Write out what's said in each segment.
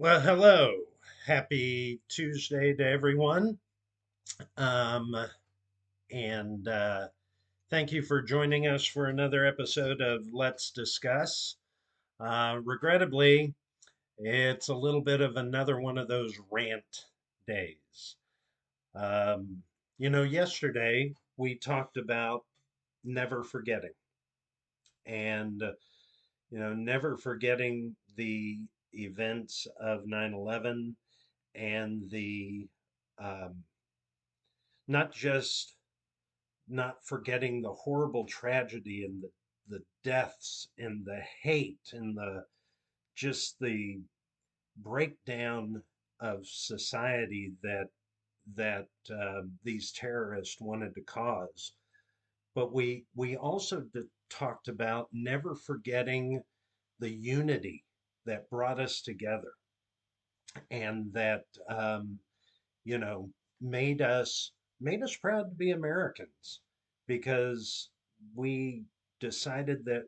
Well, hello. Happy Tuesday to everyone. Um, and thank you for joining us for another episode of Let's Discuss. Regrettably, it's a little bit of another one of those rant days. Um, yesterday we talked about never forgetting and never forgetting the events of 9/11 and the um, not just not forgetting the horrible tragedy and the deaths and the hate and the breakdown of society that these terrorists wanted to cause. But we also talked about never forgetting the unity that brought us together and that you know, made us made us proud to be Americans because we decided that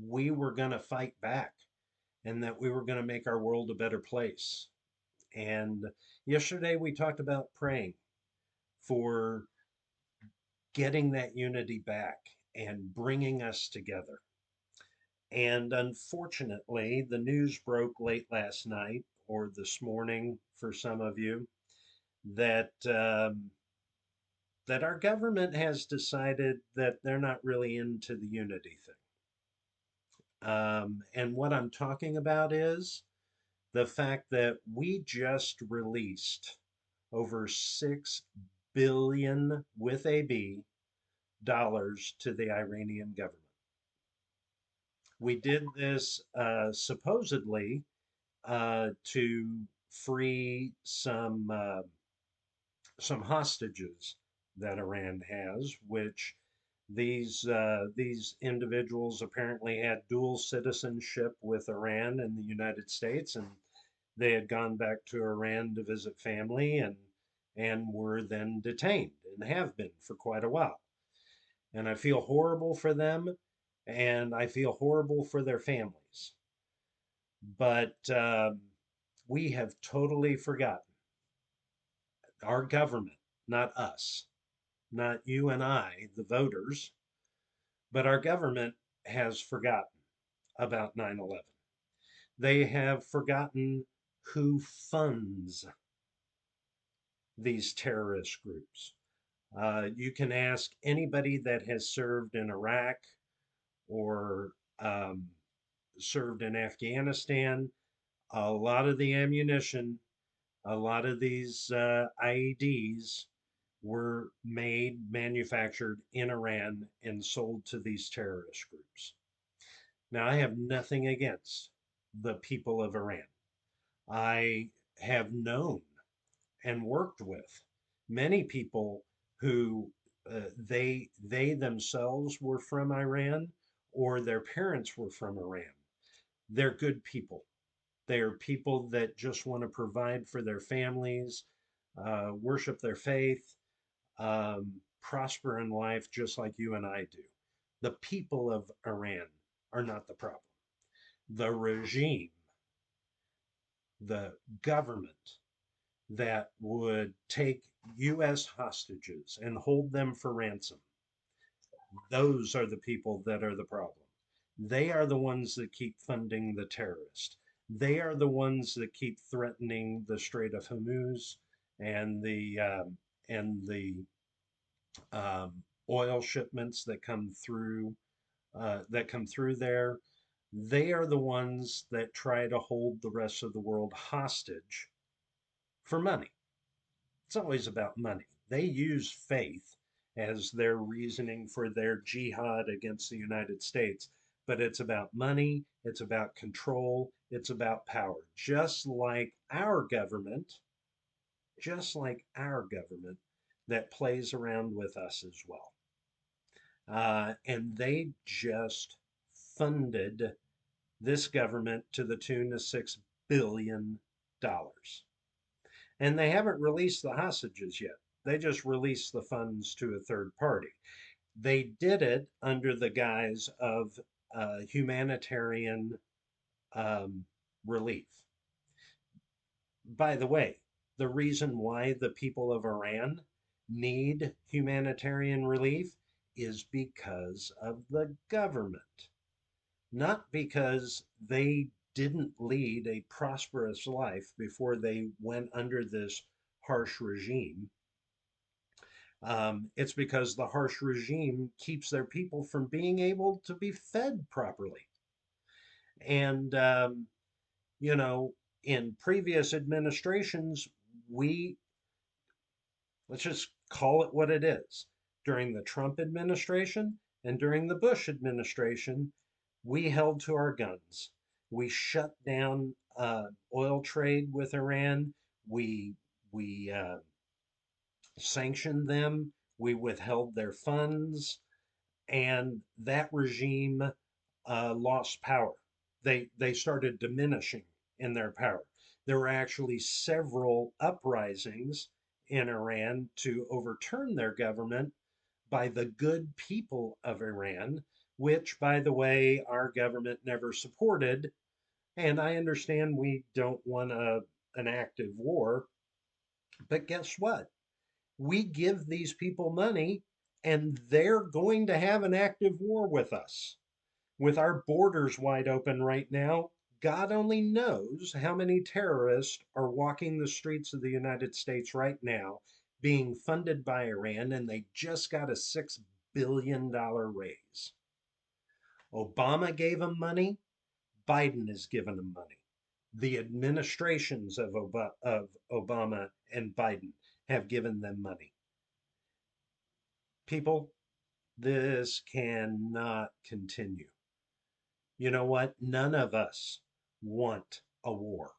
we were going to fight back and that we were going to make our world a better place. And yesterday we talked about praying for getting that unity back and bringing us together. And unfortunately, the news broke late last night or this morning for some of you that that our government has decided that they're not really into the unity thing. And what I'm talking about is the fact that we just released over 6 billion with a B dollars to the Iranian government. We did this supposedly to free some hostages that Iran has, which these individuals apparently had dual citizenship with Iran and the United States, and they had gone back to Iran to visit family and were then detained and have been for quite a while. And I feel horrible for them, and I feel horrible for their families. But we have totally forgotten our government, not us, not you and I, the voters, but our government has forgotten about 9/11. They have forgotten who funds these terrorist groups. You can ask anybody that has served in Iraq or um, served in Afghanistan. A lot of the ammunition, a lot of these IEDs were manufactured in Iran, and sold to these terrorist groups. Now, I have nothing against the people of Iran. I have known and worked with many people who they themselves were from Iran or their parents were from Iran. They're good people. They are people that just want to provide for their families, worship their faith, prosper in life just like you and I do. The people of Iran are not the problem. The regime, the government that would take U.S. hostages and hold them for ransom, those are the people that are the problem. They are the ones that keep funding the terrorists. They are the ones that keep threatening the Strait of Hormuz and the oil shipments that come through there. They are the ones that try to hold the rest of the world hostage for money. It's always about money. They use faith as their reasoning for their jihad against the United States, but it's about money, it's about control, it's about power. Just like our government that plays around with us as well. And they just funded this government to the tune of $6 billion. And they haven't released the hostages yet. They just released the funds to a third party. They did it under the guise of humanitarian um, relief. By the way, the reason why the people of Iran need humanitarian relief is because of the government, not because they didn't lead a prosperous life before they went under this harsh regime. It's because the harsh regime keeps their people from being able to be fed properly. And, you know, in previous administrations, we, let's just call it what it is. During the Trump administration and during the Bush administration, we held to our guns. We shut down oil trade with Iran. We we sanctioned them. We withheld their funds, and that regime lost power. They started diminishing in their power. There were actually several uprisings in Iran to overturn their government by the good people of Iran, which, by the way, our government never supported. And I understand we don't want an active war, but guess what? We give these people money and they're going to have an active war with us. With our borders wide open right now, God only knows how many terrorists are walking the streets of the United States right now, being funded by Iran, and they just got a $6 billion raise. Obama gave them money, Biden has given them money. The administrations of Obama and Biden have given them money. People, this cannot continue. You know what? None of us want a war.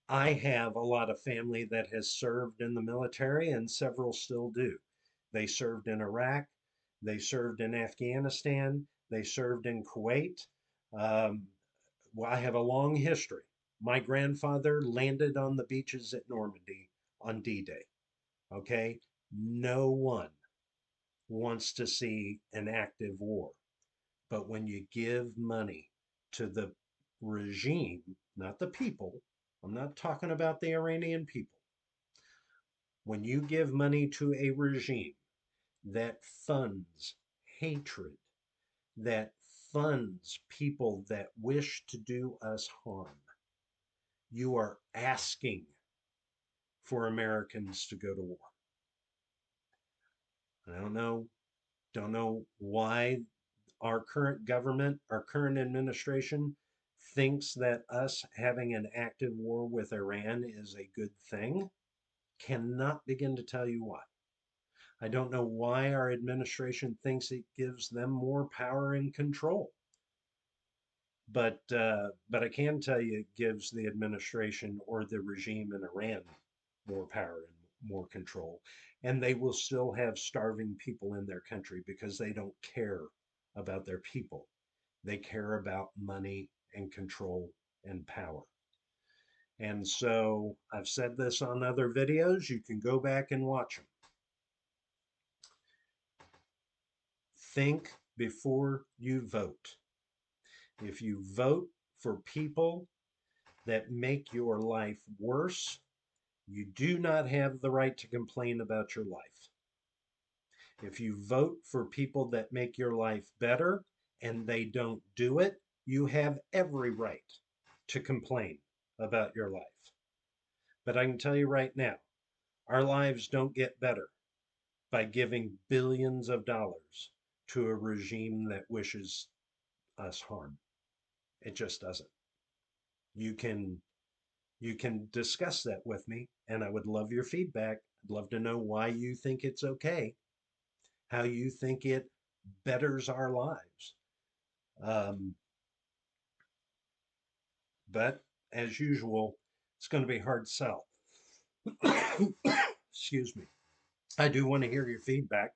I have a lot of family that has served in the military, and several still do. They served in Iraq, they served in Afghanistan, they served in Kuwait. Um, well, I have a long history. My grandfather landed on the beaches at Normandy on D Day. Okay? No one wants to see an active war. But when you give money to the regime, not the people, I'm not talking about the Iranian people. When you give money to a regime that funds hatred, that funds people that wish to do us harm, you are asking for Americans to go to war. I don't know why our current government, our current administration thinks that us having an active war with Iran is a good thing. Cannot begin to tell you why. I don't know why our administration thinks it gives them more power and control. But I can tell you it gives the administration or the regime in Iran more power and more control. And they will still have starving people in their country because they don't care about their people. They care about money and control and power. And so I've said this on other videos. You can go back and watch them. Think before you vote. If you vote for people that make your life worse, you do not have the right to complain about your life. If you vote for people that make your life better and they don't do it, you have every right to complain about your life. But I can tell you right now, our lives don't get better by giving billions of dollars to a regime that wishes us harm. It just doesn't. You can you can discuss that with me, and I would love your feedback. I'd love to know why you think it's okay, how you think it betters our lives. Um, but as usual, it's going to be hard sell. Excuse me. I do want to hear your feedback,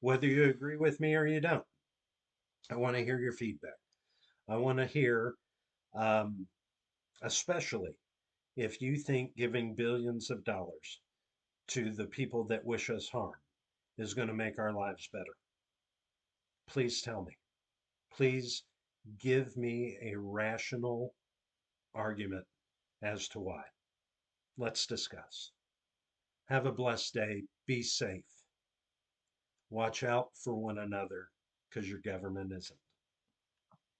whether you agree with me or you don't. I want to hear your feedback. I want to hear, um, especially if you think giving billions of dollars to the people that wish us harm is going to make our lives better. Please tell me. Please give me a rational argument as to why. Let's discuss. Have a blessed day. Be safe. Watch out for one another because your government isn't.